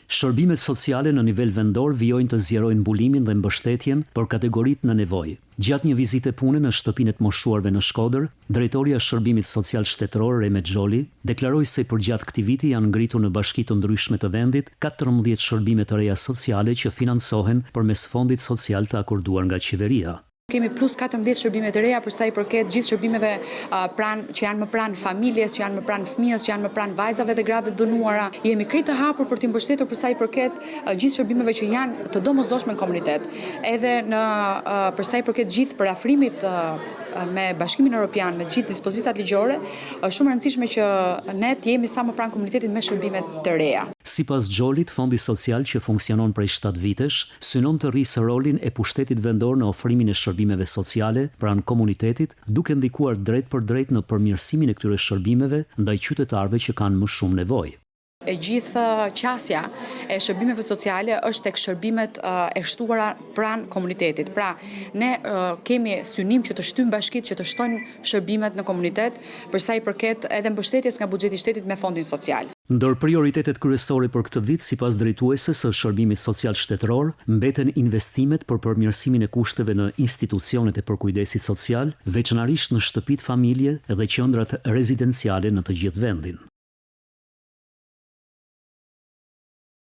Shërbimet sociale në nivel vendor vijojnë të zgjerojnë bulimin dhe mbështetjen për kategoritë në nevojë. Gjatë një vizite pune në shtëpinë e të moshuarve në Shkodër, drejtoria e Shërbimit Social Shtetëror Reme Xholi deklaroi se përgjatë këtij viti janë ngritur në bashki të ndryshme të vendit 14 shërbime të reja sociale që financohen përmes fondit social të akorduar nga qeveria. Kemi plus 14 shërbime të reja për sa i përket gjithë shërbimeve që janë më pranë familjes, që janë më pranë fëmijës, që janë më pranë vajzave dhe grave të dhënuara. Jemi krejt të hapur për t'i mbështetur për sa i përket gjithë shërbimeve që janë të domosdoshme në komunitet. Edhe për sa i përket gjithë përafrimit me Bashkimin Evropian, me gjithë dispozitat ligjore, është shumë e rëndësishme që ne të jemi sa më pranë komunitetit me shërbime të reja. Sipas Xholit, Fondi Social që funksionon prej 7 vitesh, synon të rrisë rolin e pushtetit vendor në ofrimin e shërbimeve sociale pranë komunitetit, duke ndikuar drejt për drejt në përmirësimin e këtyre shërbimeve ndaj qytetarëve që kanë më shumë nevojë. E gjithë qasja e shërbimeve sociale është tek shërbimet e shtuara pranë komunitetit. Pra, ne kemi synim që të shtyjmë bashkitë që të shtojnë shërbimet në komunitet, për sa i përket edhe mbështetjes nga buxheti i shtetit me fondin social. Ndër prioritetet kryesore për këtë vit, sipas drejtueses së Shërbimit Social Shtetëror, mbeten investimet për përmirësimin e kushteve në institucionet e përkujdesit social, veçanërisht në shtëpitë familje dhe qendrat rezidenciale në të gjithë vendin.